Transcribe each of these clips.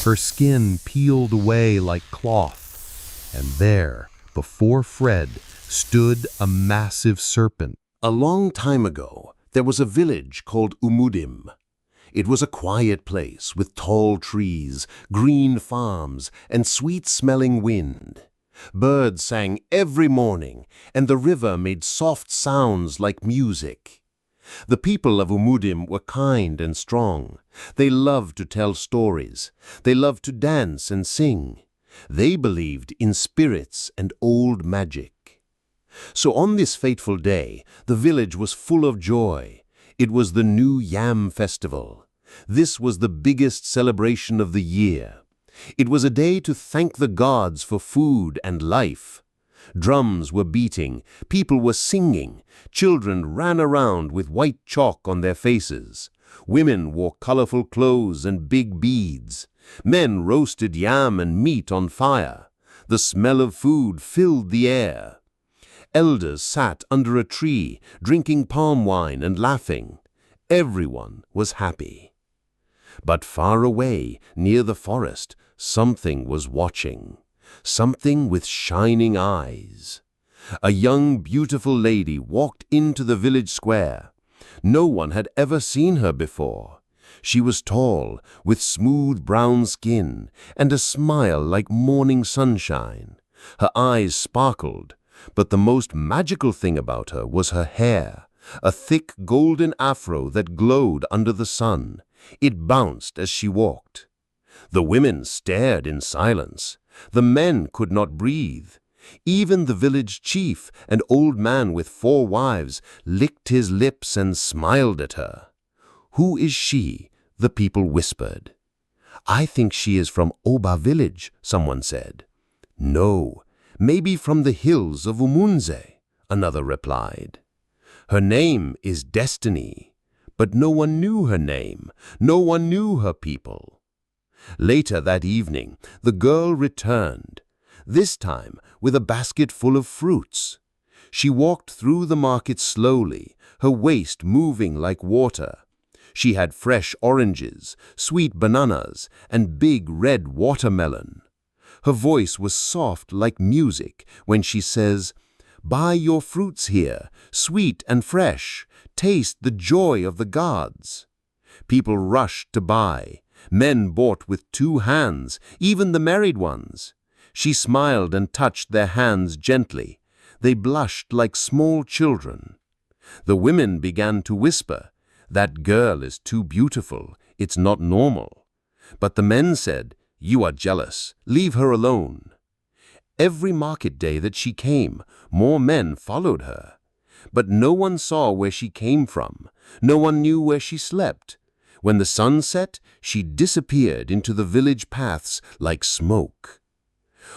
her skin peeled away like cloth, and there, before Fred, stood a massive serpent. A long time ago, there was a village called Umudim. It was a quiet place with tall trees, green farms, and sweet-smelling wind. Birds sang every morning, and the river made soft sounds like music. The people of Umudim were kind and strong. They loved to tell stories. They loved to dance and sing. They believed in spirits and old magic. So on this fateful day, the village was full of joy. It was the New Yam Festival. This was the biggest celebration of the year. It was a day to thank the gods for food and life. Drums were beating, people were singing, children ran around with white chalk on their faces. Women wore colorful clothes and big beads. Men roasted yam and meat on fire. The smell of food filled the air. Elders sat under a tree, drinking palm wine and laughing. Everyone was happy. But far away, near the forest, something was watching. Something with shining eyes. A young, beautiful lady walked into the village square. No one had ever seen her before. She was tall, with smooth brown skin, and a smile like morning sunshine. Her eyes sparkled, but the most magical thing about her was her hair, a thick golden afro that glowed under the sun. It bounced as she walked. The women stared in silence. The men could not breathe. Even the village chief, an old man with 4 wives, licked his lips and smiled at her. "Who is she?" the people whispered. "I think she is from Oba village," someone said. "No, maybe from the hills of Umunze," another replied. "Her name is Destiny." But no one knew her name. No one knew her people. Later that evening, the girl returned, this time with a basket full of fruits. She walked through the market slowly, her waist moving like water. She had fresh oranges, sweet bananas, and big red watermelon. Her voice was soft like music when she says, "Buy your fruits here, sweet and fresh. Taste the joy of the gods." People rushed to buy. Men bought with 2 hands, even the married ones. She smiled and touched their hands gently. They blushed like small children. The women began to whisper, "That girl is too beautiful. It's not normal." But the men said, "You are jealous. Leave her alone." Every market day that she came, more men followed her. But no one saw where she came from. No one knew where she slept. When the sun set, she disappeared into the village paths like smoke.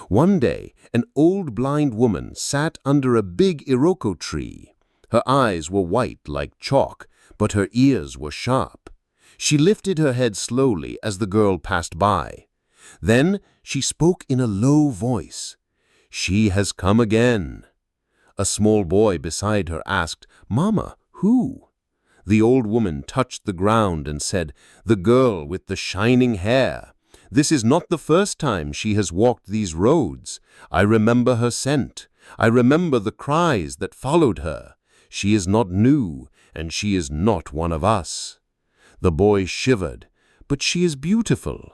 One day, an old blind woman sat under a big iroko tree. Her eyes were white like chalk, but her ears were sharp. She lifted her head slowly as the girl passed by. Then she spoke in a low voice. "She has come again." A small boy beside her asked, "Mama, who?" The old woman touched the ground and said, "The girl with the shining hair. This is not the first time she has walked these roads. I remember her scent. I remember the cries that followed her. She is not new, and she is not one of us." The boy shivered, "But she is beautiful."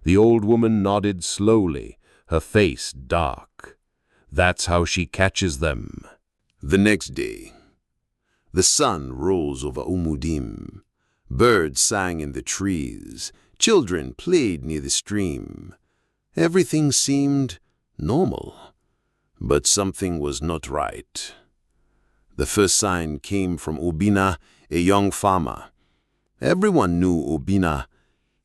The old woman nodded slowly, her face dark. "That's how she catches them." The next day, the sun rose over Umudim. Birds sang in the trees. Children played near the stream. Everything seemed normal. But something was not right. The first sign came from Obina, a young farmer. Everyone knew Obina.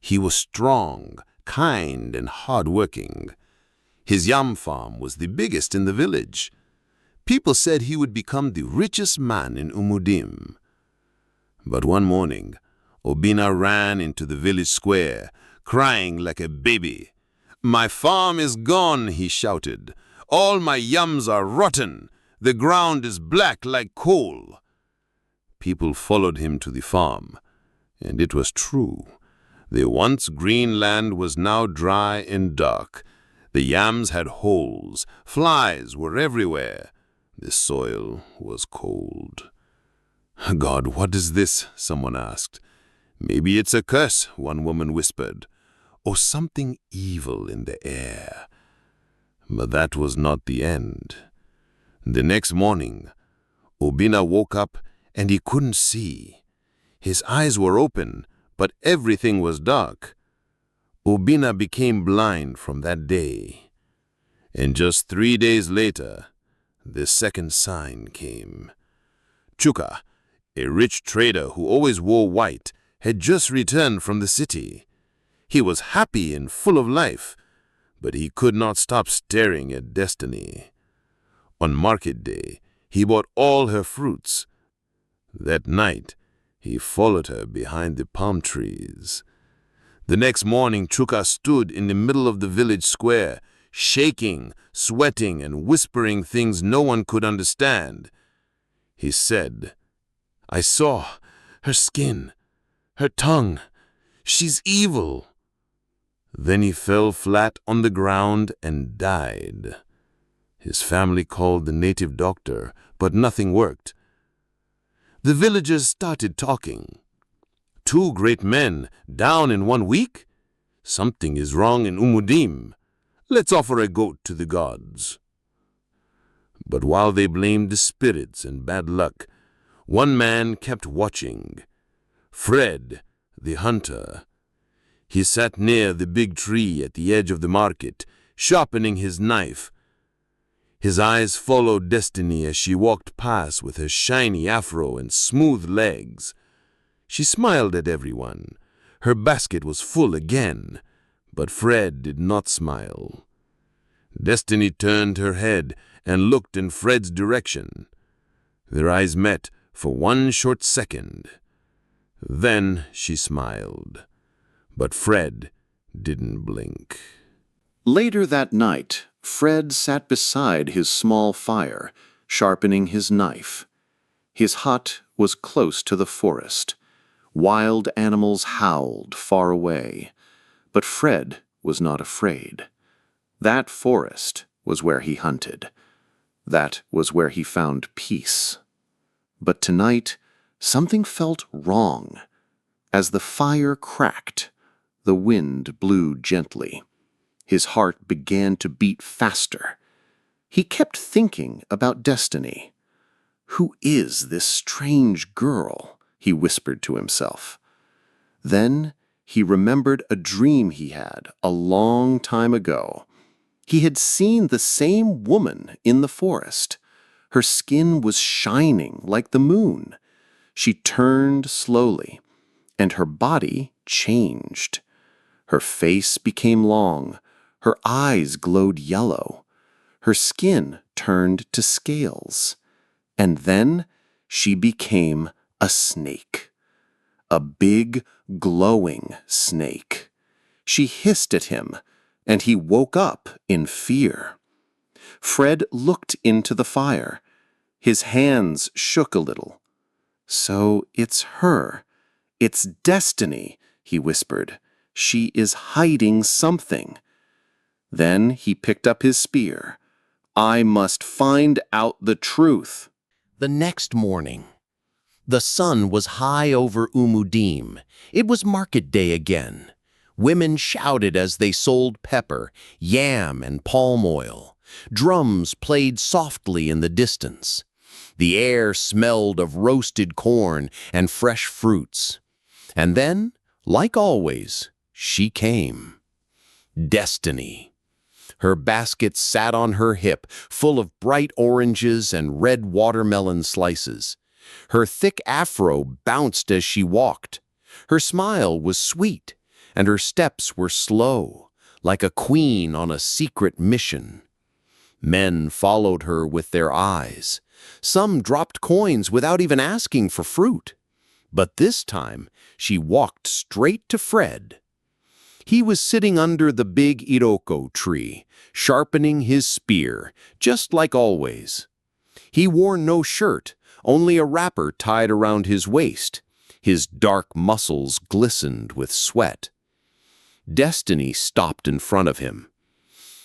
He was strong, kind, and hard-working. His yam farm was the biggest in the village. People said he would become the richest man in Umudim. But one morning, Obina ran into the village square, crying like a baby. "My farm is gone," he shouted. "All my yams are rotten. The ground is black like coal." People followed him to the farm, and it was true. The once green land was now dry and dark. The yams had holes, flies were everywhere. The soil was cold. "God, what is this?" someone asked. "Maybe it's a curse," one woman whispered, "or something evil in the air." But that was not the end. The next morning, Obina woke up and he couldn't see. His eyes were open, but everything was dark. Obina became blind from that day. And just 3 days later, the second sign came. Chuka, a rich trader who always wore white, had just returned from the city. He was happy and full of life, but he could not stop staring at Destiny. On market day, he bought all her fruits. That night, he followed her behind the palm trees. The next morning, Chuka stood in the middle of the village square, shaking, sweating, and whispering things no one could understand. He said, "I saw her skin, her tongue. She's evil." Then he fell flat on the ground and died. His family called the native doctor, but nothing worked. The villagers started talking. 2 great men down in 1 week? Something is wrong in Umudim. Let's offer a goat to the gods. But while they blamed the spirits and bad luck, one man kept watching. Fred, the hunter. He sat near the big tree at the edge of the market, sharpening his knife. His eyes followed Destiny as she walked past with her shiny afro and smooth legs. She smiled at everyone. Her basket was full again, but Fred did not smile. Destiny turned her head and looked in Fred's direction. Their eyes met for 1 short second. Then she smiled, but Fred didn't blink. Later that night, Fred sat beside his small fire, sharpening his knife. His hut was close to the forest. Wild animals howled far away, but Fred was not afraid. That forest was where he hunted. That was where he found peace. But tonight, something felt wrong. As the fire cracked, the wind blew gently. His heart began to beat faster. He kept thinking about Destiny. "Who is this strange girl?" he whispered to himself. Then he remembered a dream he had a long time ago. He had seen the same woman in the forest. Her skin was shining like the moon. She turned slowly, and her body changed. Her face became long. Her eyes glowed yellow. Her skin turned to scales. And then she became a snake. A big, glowing snake. She hissed at him, and he woke up in fear. Fred looked into the fire. His hands shook a little. "So it's her. It's Destiny," he whispered. "She is hiding something." Then he picked up his spear. "I must find out the truth." The next morning, the sun was high over Umudim. It was market day again. Women shouted as they sold pepper, yam, and palm oil. Drums played softly in the distance. The air smelled of roasted corn and fresh fruits. And then, like always, she came. Destiny. Her basket sat on her hip, full of bright oranges and red watermelon slices. Her thick afro bounced as she walked. Her smile was sweet, and her steps were slow, like a queen on a secret mission. Men followed her with their eyes. Some dropped coins without even asking for fruit. But this time, she walked straight to Fred. He was sitting under the big iroko tree, sharpening his spear, just like always. He wore no shirt, only a wrapper tied around his waist. His dark muscles glistened with sweat. Destiny stopped in front of him.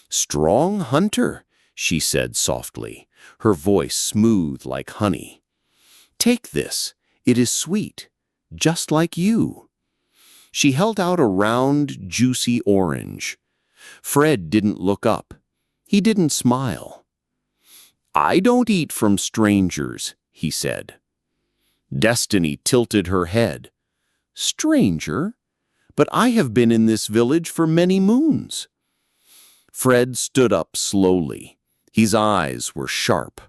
"Strong hunter," she said softly, her voice smooth like honey. "Take this. It is sweet, just like you." She held out a round, juicy orange. Fred didn't look up. He didn't smile. "I don't eat from strangers," he said. Destiny tilted her head. "Stranger? But I have been in this village for many moons." Fred stood up slowly. His eyes were sharp.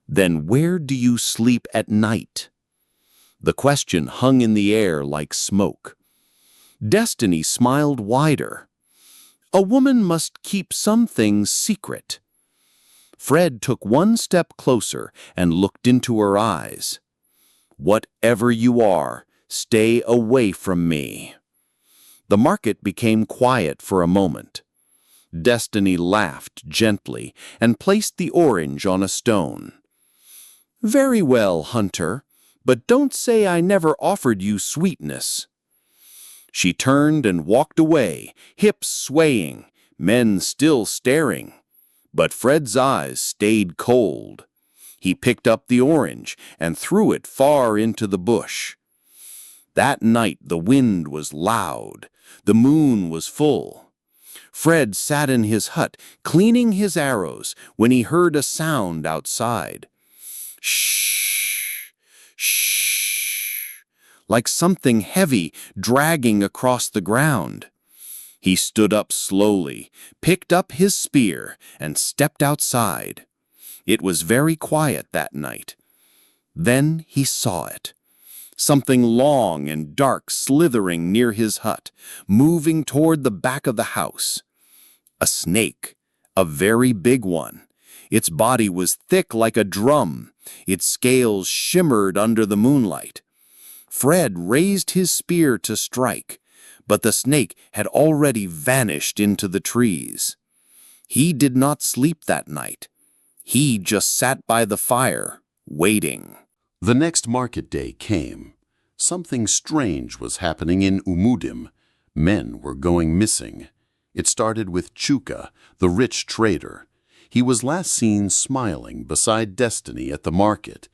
"Then where do you sleep at night?" The question hung in the air like smoke. Destiny smiled wider. "A woman must keep some things secret." Fred took one step closer and looked into her eyes. "Whatever you are, stay away from me." The market became quiet for a moment. Destiny laughed gently and placed the orange on a stone. "Very well, hunter, but don't say I never offered you sweetness." She turned and walked away, hips swaying, men still staring. But Fred's eyes stayed cold. He picked up the orange and threw it far into the bush. That night the wind was loud. The moon was full. Fred sat in his hut, cleaning his arrows, when he heard a sound outside. Shh, shh, like something heavy dragging across the ground. He stood up slowly, picked up his spear, and stepped outside. It was very quiet that night. Then he saw it. Something long and dark slithering near his hut, moving toward the back of the house. A snake, a very big one. Its body was thick like a drum. Its scales shimmered under the moonlight. Fred raised his spear to strike, but the snake had already vanished into the trees. He did not sleep that night. He just sat by the fire, waiting. The next market day came. Something strange was happening in Umudim. Men were going missing. It started with Chuka, the rich trader. He was last seen smiling beside Destiny at the market.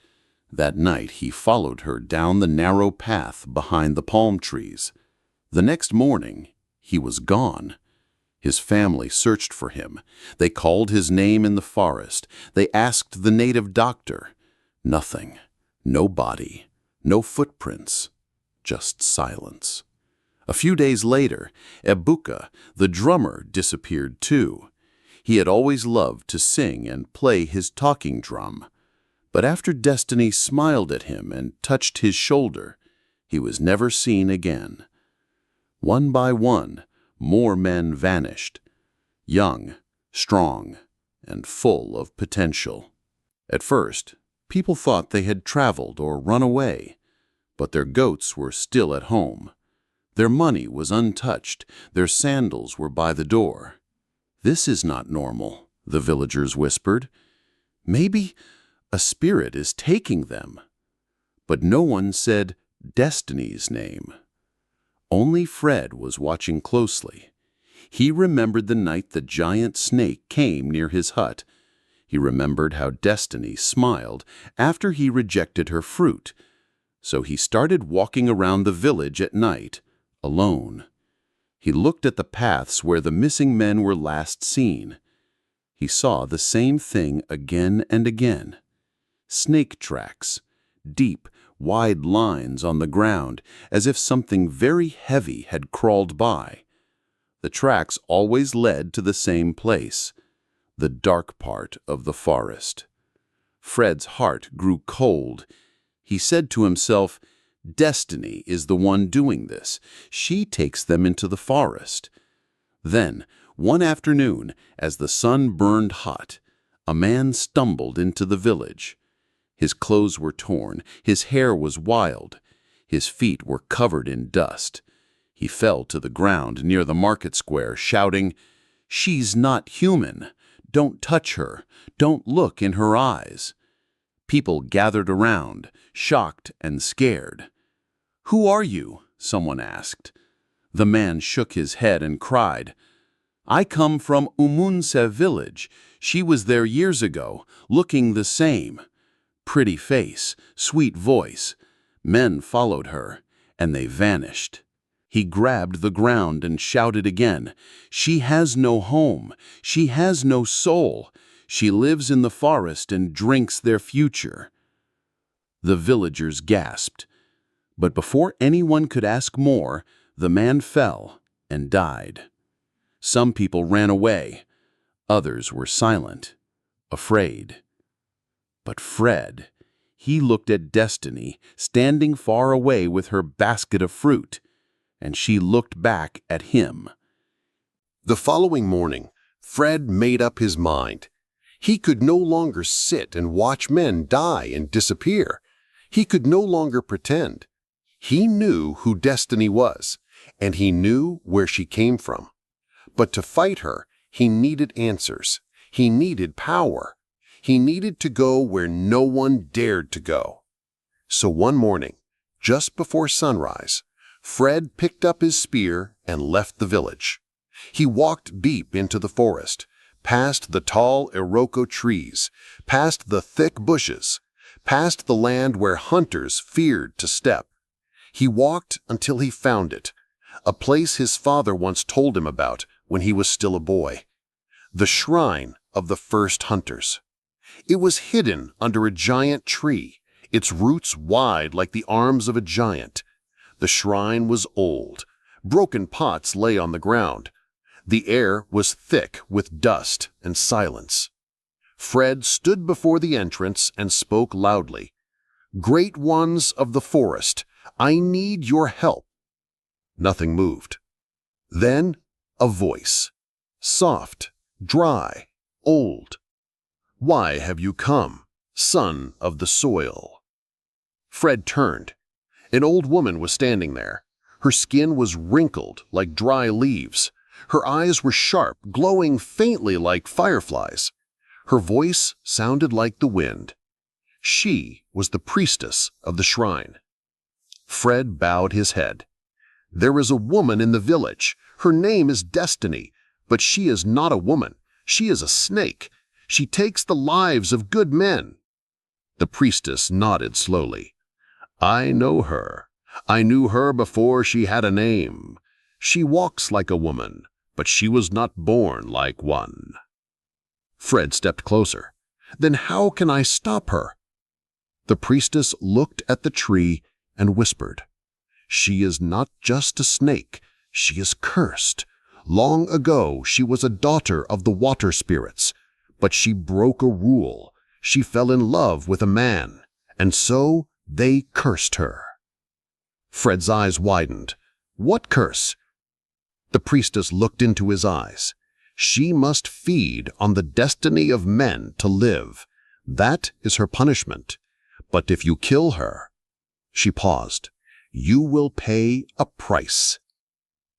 That night he followed her down the narrow path behind the palm trees. The next morning, he was gone. His family searched for him. They called his name in the forest. They asked the native doctor. Nothing. No body. No footprints. Just silence. A few days later, Ebuka, the drummer, disappeared too. He had always loved to sing and play his talking drum. But after Destiny smiled at him and touched his shoulder, he was never seen again. One by one, more men vanished, young, strong, and full of potential. At first, people thought they had traveled or run away, but their goats were still at home. Their money was untouched, their sandals were by the door. "This is not normal," the villagers whispered. "Maybe a spirit is taking them." But no one said Destiny's name. Only Fred was watching closely. He remembered the night the giant snake came near his hut. He remembered how Destiny smiled after he rejected her fruit. So he started walking around the village at night, alone. He looked at the paths where the missing men were last seen. He saw the same thing again and again. Snake tracks, deep, wide lines on the ground, as if something very heavy had crawled by. The tracks always led to the same place, the dark part of the forest. Fred's heart grew cold. He said to himself, "Destiny is the one doing this. She takes them into the forest." Then, one afternoon, as the sun burned hot, a man stumbled into the village. His clothes were torn, his hair was wild, his feet were covered in dust. He fell to the ground near the market square, shouting, "She's not human! Don't touch her! Don't look in her eyes!" People gathered around, shocked and scared. "Who are you?" someone asked. The man shook his head and cried, "I come from Umunse village. She was there years ago, looking the same. Pretty face, sweet voice. Men followed her, and they vanished." He grabbed the ground and shouted again, "She has no home. She has no soul. She lives in the forest and drinks their future." The villagers gasped. But before anyone could ask more, the man fell and died. Some people ran away. Others were silent, afraid. But Fred, he looked at Destiny standing far away with her basket of fruit, and she looked back at him. The following morning, Fred made up his mind. He could no longer sit and watch men die and disappear. He could no longer pretend. He knew who Destiny was, and he knew where she came from. But to fight her, he needed answers. He needed power. He needed to go where no one dared to go. So one morning, just before sunrise, Fred picked up his spear and left the village. He walked deep into the forest, past the tall Iroko trees, past the thick bushes, past the land where hunters feared to step. He walked until he found it, a place his father once told him about when he was still a boy. The shrine of the first hunters. It was hidden under a giant tree, its roots wide like the arms of a giant. The shrine was old. Broken pots lay on the ground. The air was thick with dust and silence. Fred stood before the entrance and spoke loudly. "Great ones of the forest, I need your help." Nothing moved. Then a voice, soft, dry, old. "Why have you come, son of the soil?" Fred turned. An old woman was standing there. Her skin was wrinkled like dry leaves. Her eyes were sharp, glowing faintly like fireflies. Her voice sounded like the wind. She was the priestess of the shrine. Fred bowed his head. "There is a woman in the village. Her name is Destiny, but she is not a woman. She is a snake. She takes the lives of good men." The priestess nodded slowly. "I know her. I knew her before she had a name. She walks like a woman, but she was not born like one." Fred stepped closer. "Then how can I stop her?" The priestess looked at the tree and whispered, "She is not just a snake. She is cursed. Long ago she was a daughter of the water spirits, but she broke a rule. She fell in love with a man, and so they cursed her." Fred's eyes widened. "What curse?" The priestess looked into his eyes. "She must feed on the destiny of men to live. That is her punishment. But if you kill her—" She paused. "You will pay a price."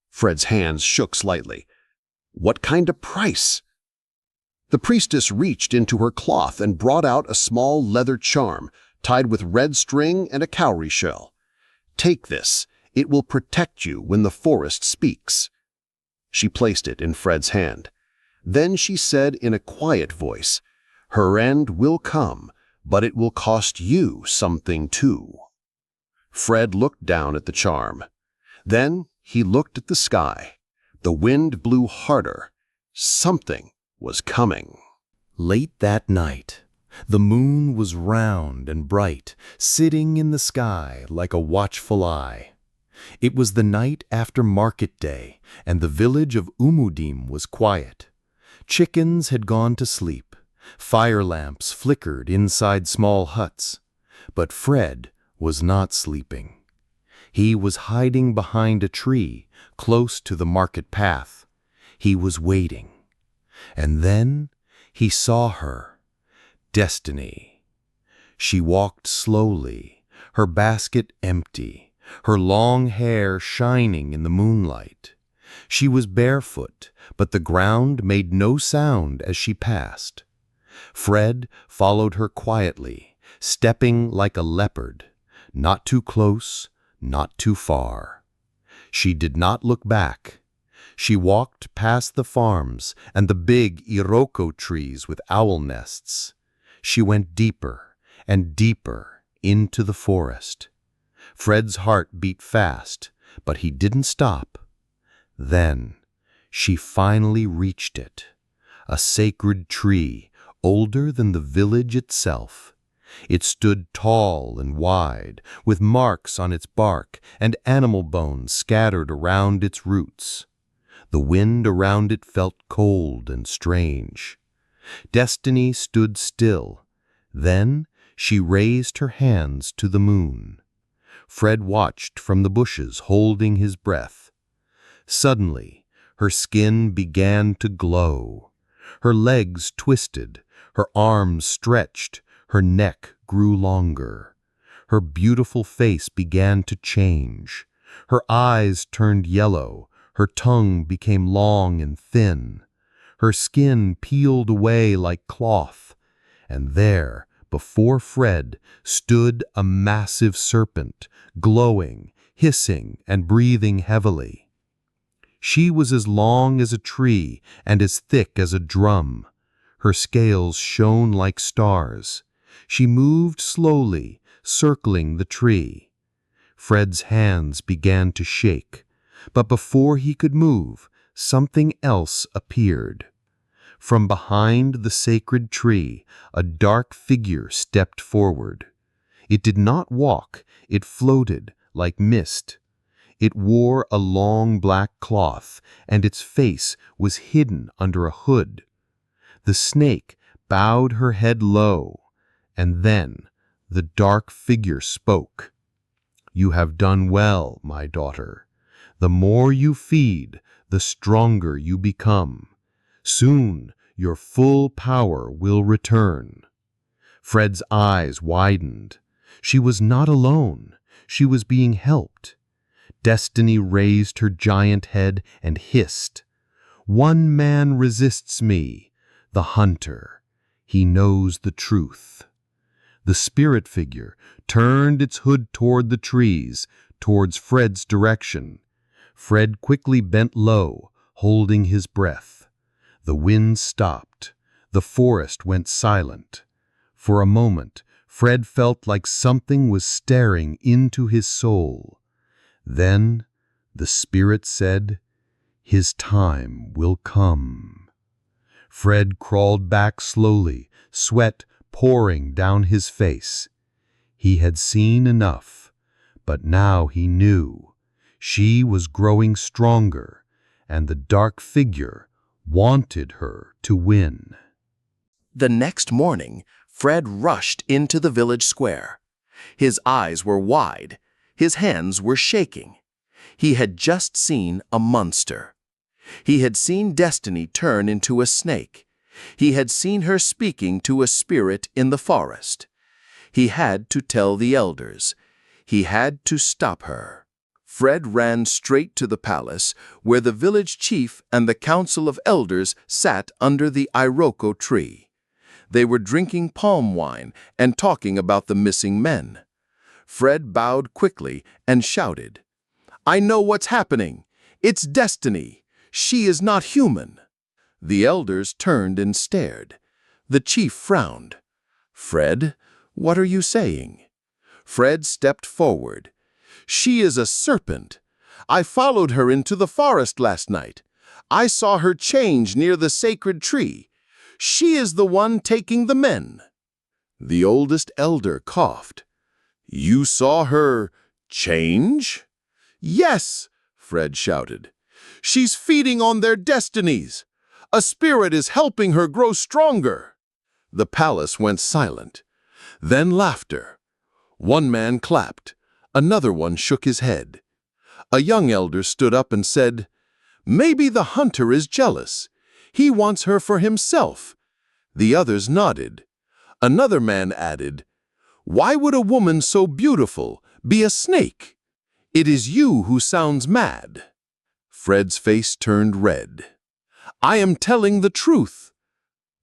Fred's hands shook slightly. "What kind of price?" The priestess reached into her cloth and brought out a small leather charm tied with red string and a cowrie shell. "Take this. It will protect you when the forest speaks." She placed it in Fred's hand. Then she said in a quiet voice, "Her end will come, but it will cost you something too." Fred looked down at the charm. Then he looked at the sky. The wind blew harder. Something was coming. Late that night, the moon was round and bright, sitting in the sky like a watchful eye. It was the night after market day, and the village of Umudim was quiet. Chickens had gone to sleep. Fire lamps flickered inside small huts. But Fred was not sleeping. He was hiding behind a tree, close to the market path. He was waiting. And then he saw her, Destiny. She walked slowly, her basket empty, her long hair shining in the moonlight. She was barefoot, but the ground made no sound as she passed. Fred followed her quietly, stepping like a leopard, not too close, not too far. She did not look back. She walked past the farms and the big iroko trees with owl nests. She went deeper and deeper into the forest. Fred's heart beat fast, but he didn't stop. Then she finally reached it, a sacred tree older than the village itself. It stood tall and wide, with marks on its bark and animal bones scattered around its roots. The wind around it felt cold and strange. Destiny stood still. Then she raised her hands to the moon. Fred watched from the bushes, holding his breath. Suddenly, her skin began to glow. Her legs twisted, her arms stretched, her neck grew longer. Her beautiful face began to change. Her eyes turned yellow, her tongue became long and thin. Her skin peeled away like cloth, and there, before Fred, stood a massive serpent, glowing, hissing, and breathing heavily. She was as long as a tree and as thick as a drum. Her scales shone like stars. She moved slowly, circling the tree. Fred's hands began to shake, but before he could move, something else appeared. From behind the sacred tree, a dark figure stepped forward. It did not walk, it floated like mist. It wore a long black cloth, and its face was hidden under a hood. The snake bowed her head low, and then the dark figure spoke. "You have done well, my daughter. The more you feed, the stronger you become. Soon your full power will return." Fred's eyes widened. She was not alone. She was being helped. Destiny raised her giant head and hissed, "One man resists me, the hunter. He knows the truth." The spirit figure turned its hood toward the trees, towards Fred's direction. Fred quickly bent low, holding his breath. The wind stopped. The forest went silent. For a moment, Fred felt like something was staring into his soul. Then the spirit said, "His time will come." Fred crawled back slowly, sweat pouring down his face. He had seen enough, but now he knew. She was growing stronger, and the dark figure wanted her to win. The next morning, Fred rushed into the village square. His eyes were wide. His hands were shaking. He had just seen a monster. He had seen Destiny turn into a snake. He had seen her speaking to a spirit in the forest. He had to tell the elders. He had to stop her. Fred ran straight to the palace, where the village chief and the council of elders sat under the iroko tree. They were drinking palm wine and talking about the missing men. Fred bowed quickly and shouted, "I know what's happening. It's Destiny. She is not human." The elders turned and stared. The chief frowned. "Fred, what are you saying?" Fred stepped forward. "She is a serpent. I followed her into the forest last night. I saw her change near the sacred tree. She is the one taking the men." The oldest elder coughed. "You saw her change?" "Yes," Fred shouted. "She's feeding on their destinies. A spirit is helping her grow stronger." The palace went silent. Then laughter. One man clapped. Another one shook his head. A young elder stood up and said, "Maybe the hunter is jealous. He wants her for himself." The others nodded. Another man added, "Why would a woman so beautiful be a snake? It is you who sounds mad." Fred's face turned red. "I am telling the truth."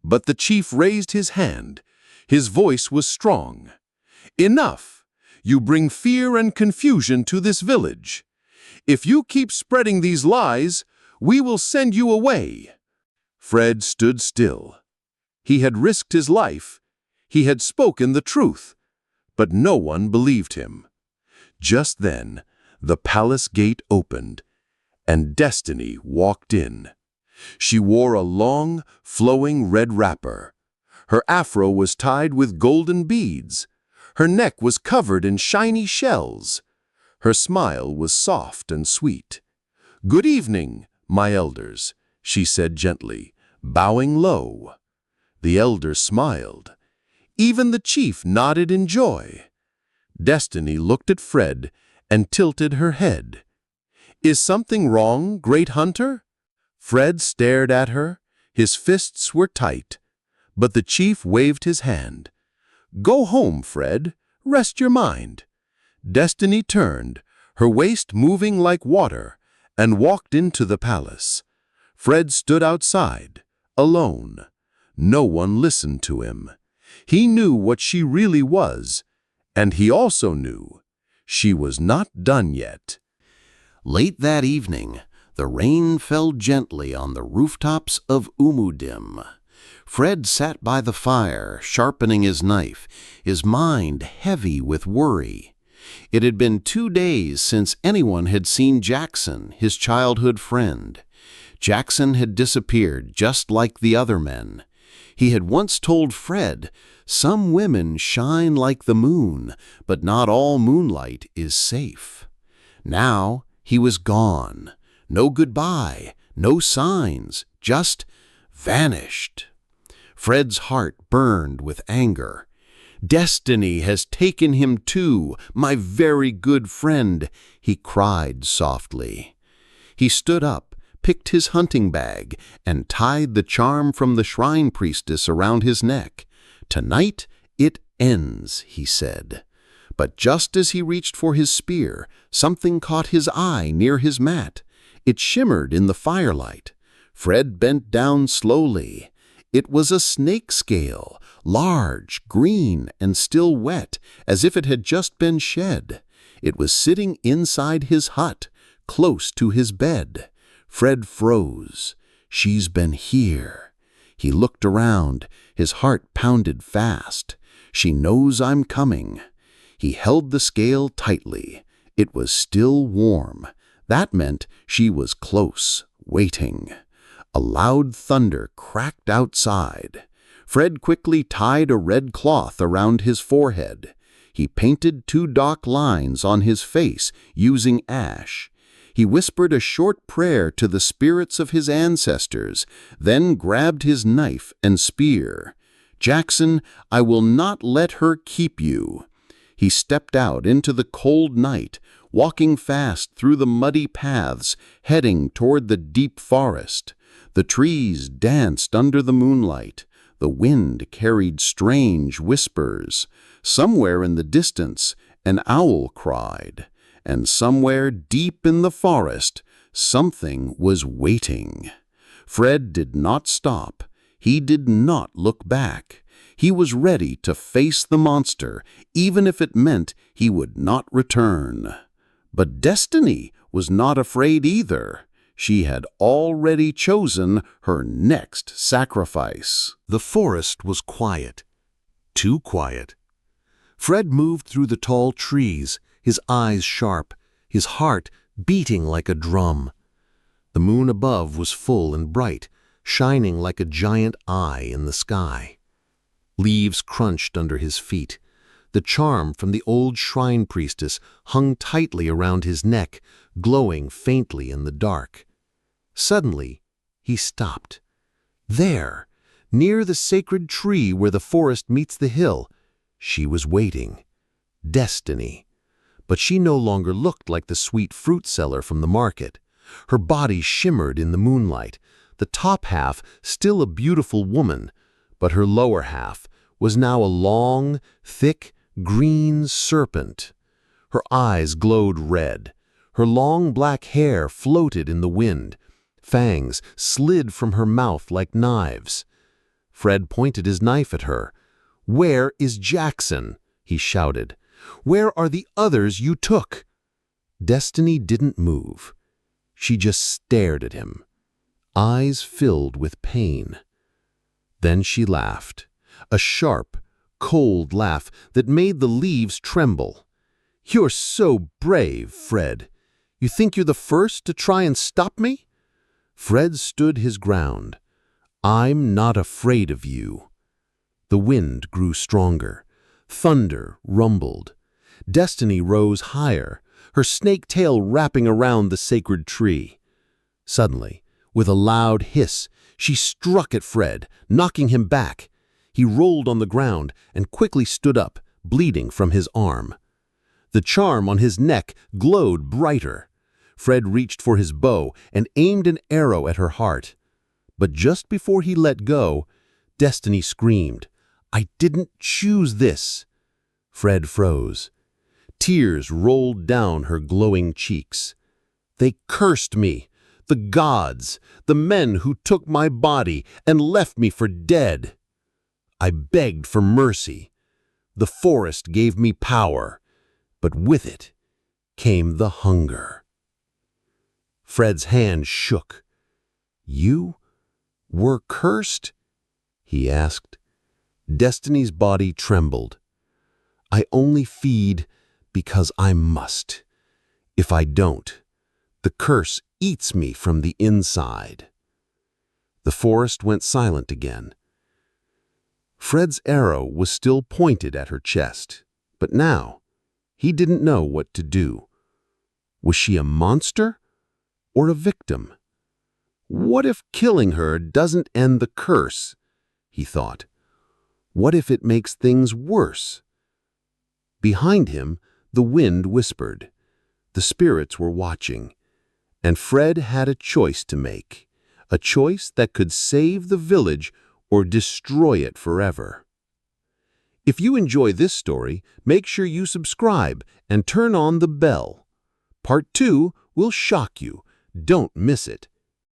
But the chief raised his hand. His voice was strong. "Enough! You bring fear and confusion to this village. If you keep spreading these lies, we will send you away." Fred stood still. He had risked his life. He had spoken the truth. But no one believed him. Just then, the palace gate opened, and Destiny walked in. She wore a long, flowing red wrapper. Her afro was tied with golden beads. Her neck was covered in shiny shells. Her smile was soft and sweet. "Good evening, my elders," she said gently, bowing low. The elders smiled. Even the chief nodded in joy. Destiny looked at Fred and tilted her head. "Is something wrong, great hunter?" Fred stared at her. His fists were tight. But the chief waved his hand. "Go home, Fred. Rest your mind." Destiny turned, her waist moving like water, and walked into the palace. Fred stood outside, alone. No one listened to him. He knew what she really was, and he also knew she was not done yet. Late that evening, the rain fell gently on the rooftops of Umudim. Fred sat by the fire, sharpening his knife, his mind heavy with worry. It had been 2 days since anyone had seen Jackson, his childhood friend. Jackson had disappeared just like the other men. He had once told Fred, "Some women shine like the moon, but not all moonlight is safe." Now he was gone. No goodbye, no signs, just vanished. Fred's heart burned with anger. "Destiny has taken him too, my very good friend," he cried softly. He stood up, picked his hunting bag, and tied the charm from the shrine priestess around his neck. "Tonight it ends," he said. But just as he reached for his spear, something caught his eye near his mat. It shimmered in the firelight. Fred bent down slowly. It was a snake scale, large, green, and still wet, as if it had just been shed. It was sitting inside his hut, close to his bed. Fred froze. "She's been here." He looked around. His heart pounded fast. "She knows I'm coming." He held the scale tightly. It was still warm. That meant she was close, waiting. A loud thunder cracked outside. Fred quickly tied a red cloth around his forehead. He painted 2 dark lines on his face using ash. He whispered a short prayer to the spirits of his ancestors, then grabbed his knife and spear. "Jackson, I will not let her keep you." He stepped out into the cold night, walking fast through the muddy paths, heading toward the deep forest. The trees danced under the moonlight. The wind carried strange whispers. Somewhere in the distance, an owl cried. And somewhere deep in the forest, something was waiting. Fred did not stop. He did not look back. He was ready to face the monster, even if it meant he would not return. But Destiny was not afraid either. She had already chosen her next sacrifice. The forest was quiet. Too quiet. Fred moved through the tall trees, his eyes sharp, his heart beating like a drum. The moon above was full and bright, shining like a giant eye in the sky. Leaves crunched under his feet. The charm from the old shrine priestess hung tightly around his neck, glowing faintly in the dark. Suddenly, he stopped. There, near the sacred tree where the forest meets the hill, she was waiting. Destiny. But she no longer looked like the sweet fruit seller from the market. Her body shimmered in the moonlight, the top half still a beautiful woman, but her lower half was now a long, thick, green serpent. Her eyes glowed red. Her long black hair floated in the wind. Fangs slid from her mouth like knives. Fred pointed his knife at her. "Where is Jackson?" he shouted. "Where are the others you took?" Destiny didn't move. She just stared at him, eyes filled with pain. Then she laughed, a sharp, cold laugh that made the leaves tremble. "You're so brave, Fred. You think you're the first to try and stop me?" Fred stood his ground. "I'm not afraid of you." The wind grew stronger. Thunder rumbled. Destiny rose higher, her snake tail wrapping around the sacred tree. Suddenly, with a loud hiss, she struck at Fred, knocking him back. He rolled on the ground and quickly stood up, bleeding from his arm. The charm on his neck glowed brighter. Fred reached for his bow and aimed an arrow at her heart. But just before he let go, Destiny screamed, "I didn't choose this." Fred froze. Tears rolled down her glowing cheeks. "They cursed me, the gods, the men who took my body and left me for dead. I begged for mercy. The forest gave me power, but with it came the hunger." Fred's hand shook. "You were cursed?" he asked. Destiny's body trembled. "I only feed because I must. If I don't, the curse eats me from the inside." The forest went silent again. Fred's arrow was still pointed at her chest, but now he didn't know what to do. Was she a monster or a victim? What if killing her doesn't end the curse? He thought. What if it makes things worse? Behind him, the wind whispered. The spirits were watching, and Fred had a choice to make, a choice that could save the village or destroy it forever. If you enjoy this story, make sure you subscribe and turn on the bell. Part 2 will shock you. Don't miss it.